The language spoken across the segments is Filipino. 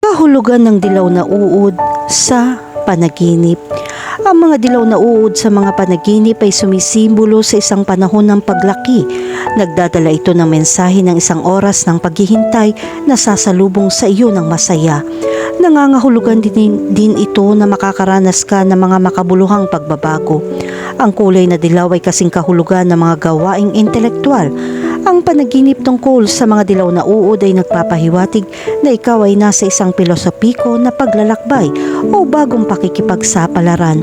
Kahulugan ng dilaw na uod sa panaginip. Ang mga dilaw na uod sa mga panaginip ay sumisimbolo sa isang panahon ng paglaki. Nagdadala ito ng mensahe ng isang oras ng paghihintay na sasalubong sa iyo ng masaya. Nangangahulugan din ito na makakaranas ka ng mga makabuluhang pagbabago. Ang kulay na dilaw ay kasing kahulugan ng mga gawaing intelektual. Ang panaginip tungkol sa mga dilaw na uod ay nagpapahiwatig na ikaw ay nasa isang pilosopiko na paglalakbay o bagong pakikipagsapalaran.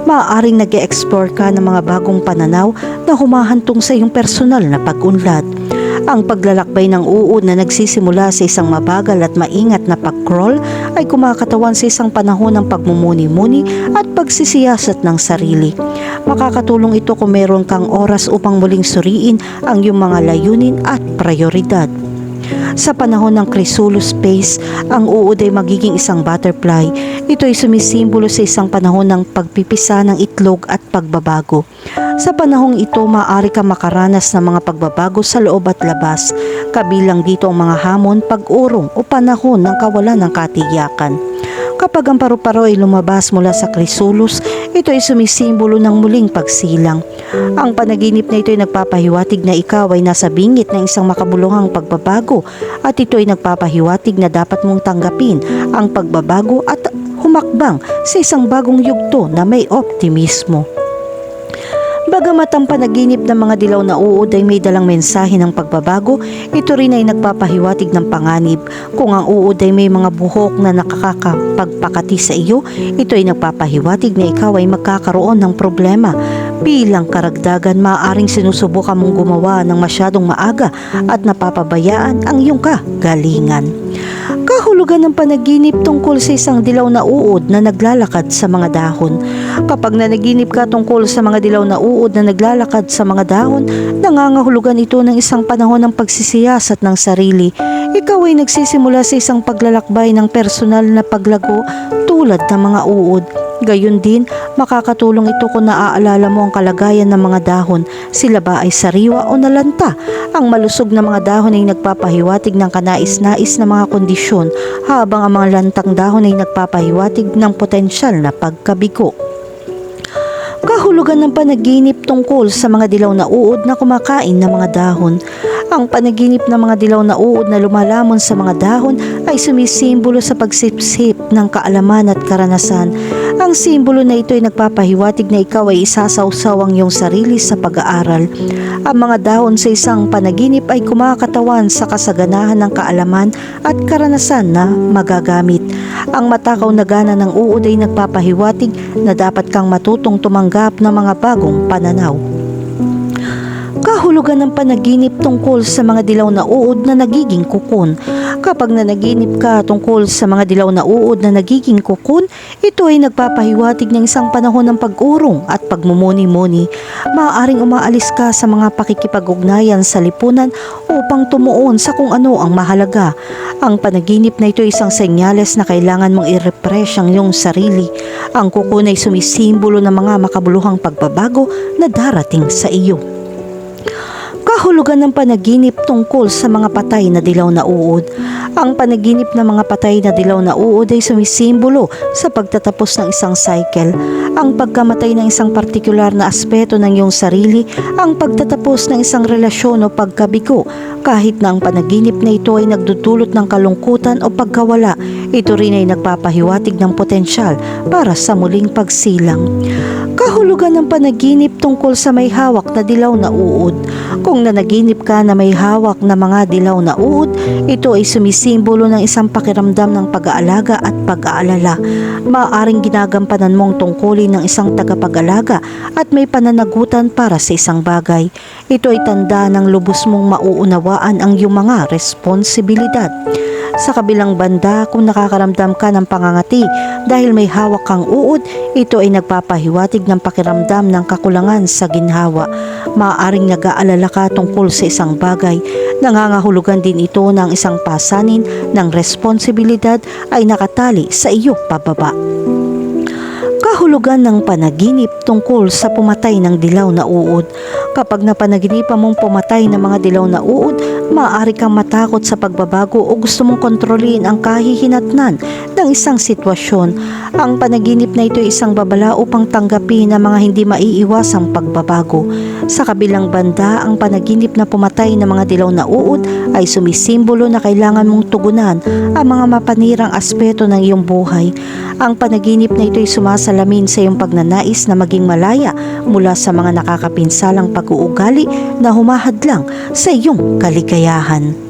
Maaaring nag-e-explore ka ng mga bagong pananaw na humahantong sa iyong personal na pag-unlad. Ang paglalakbay ng uod na nagsisimula sa isang mabagal at maingat na pag-crawl ay kumakatawan sa isang panahon ng pagmumuni-muni at pagsisiyasat ng sarili. Makakatulong ito kung meron kang oras upang muling suriin ang iyong mga layunin at prioridad. Sa panahon ng Chrysalis phase, ang uod ay magiging isang butterfly. Ito ay sumisimbolo sa isang panahon ng pagpipisa ng itlog at pagbabago. Sa panahong ito, maaari kang makaranas ng mga pagbabago sa loob at labas. Kabilang dito ang mga hamon, pag-urong o panahon ng kawalan ng katiyakan. Kapag ang paru-paro ay lumabas mula sa Chrysalis, ito ay sumisimbolo ng muling pagsilang. Ang panaginip na ito ay nagpapahiwatig na ikaw ay nasa bingit ng isang makabuluhang pagbabago at ito ay nagpapahiwatig na dapat mong tanggapin ang pagbabago at humakbang sa isang bagong yugto na may optimismo. Bagamat ang panaginip ng mga dilaw na uod ay may dalang mensahe ng pagbabago, ito rin ay nagpapahiwatig ng panganib. Kung ang uod ay may mga buhok na nakakapagpakati sa iyo, ito ay nagpapahiwatig na ikaw ay magkakaroon ng problema. Bilang karagdagan, maaaring sinusubukan mong gumawa ng masyadong maaga at napapabayaan ang iyong kagalingan. Kahulugan ng panaginip tungkol sa isang dilaw na uod na naglalakad sa mga dahon. Kapag nanaginip ka tungkol sa mga dilaw na uod na naglalakad sa mga dahon, nangangahulugan ito ng isang panahon ng pagsisiyasat ng sarili. Ikaw ay nagsisimula sa isang paglalakbay ng personal na paglago tulad ng mga uod. Gayon din, makakatulong ito kung naaalala mo ang kalagayan ng mga dahon. Sila ba ay sariwa o nalanta? Ang malusog na mga dahon ay nagpapahiwatig ng kanais-nais na mga kondisyon, habang ang mga lantang dahon ay nagpapahiwatig ng potensyal na pagkabigo. Kahulugan ng panaginip tungkol sa mga dilaw na uod na kumakain ng mga dahon. Ang panaginip ng mga dilaw na uod na lumalamon sa mga dahon ay sumisimbolo sa pagsipsip ng kaalaman at karanasan. Ang simbolo na ito ay nagpapahiwatig na ikaw ay isasawsaw ang iyong sarili sa pag-aaral. Ang mga dahon sa isang panaginip ay kumakatawan sa kasaganahan ng kaalaman at karanasan na magagamit. Ang matakaw na gana ng uod ay nagpapahiwatig na dapat kang matutong tumanggap ng mga bagong pananaw. Kahulugan ng panaginip tungkol sa mga dilaw na uod na nagiging kukun. Kapag nanaginip ka tungkol sa mga dilaw na uod na nagiging kukun, ito ay nagpapahiwatig ng isang panahon ng pag-urong at pagmumuni-muni. Maaaring umaalis ka sa mga pakikipag-ugnayan sa lipunan upang tumuon sa kung ano ang mahalaga. Ang panaginip na ito ay isang senyales na kailangan mong i-refresh ang iyong sarili. Ang kukun ay sumisimbolo ng mga makabuluhang pagbabago na darating sa iyo. Kahulugan ng panaginip tungkol sa mga patay na dilaw na uod. Ang panaginip ng mga patay na dilaw na uod ay sumisimbolo sa pagtatapos ng isang cycle. Ang pagkamatay ng isang partikular na aspeto ng iyong sarili, ang pagtatapos ng isang relasyon o pagkabigo. Kahit na ang panaginip na ito ay nagdudulot ng kalungkutan o pagkawala, ito rin ay nagpapahiwatig ng potensyal para sa muling pagsilang. Kahulugan ng panaginip tungkol sa may hawak na dilaw na uod. Kung nanaginip ka na may hawak na mga dilaw na uod, ito ay sumisimbolo ng isang pakiramdam ng pag-aalaga at pag-aalala. Maaaring ginagampanan mong tungkulin ng isang tagapag-alaga at may pananagutan para sa isang bagay. Ito ay tanda ng lubos mong mauunawaan ang iyong mga responsibilidad. Sa kabilang banda, kung nakakaramdam ka ng pangangati dahil may hawak kang uod, ito ay nagpapahiwatig ng pakiramdam ng kakulangan sa ginhawa. Maaaring nag-aalala ka tungkol sa isang bagay. Nangangahulugan din ito ng isang pasanin ng responsibilidad ay nakatali sa iyo pababa. Kahulugan ng panaginip tungkol sa pumatay ng dilaw na uod. Kapag napanaginipan mong pumatay ng mga dilaw na uod, maaari kang matakot sa pagbabago o gusto mong kontrolin ang kahihinatnan ng isang sitwasyon. Ang panaginip na ito ay isang babala upang tanggapin ang mga hindi maiiwasang pagbabago. Sa kabilang banda, ang panaginip na pumatay ng mga dilaw na uod ay sumisimbolo na kailangan mong tugunan ang mga mapanirang aspeto ng iyong buhay. Ang panaginip na ito ay sumasalamin sa iyong pagnanais na maging malaya mula sa mga nakakapinsalang pag-uugali na humahadlang sa iyong kaligayahan.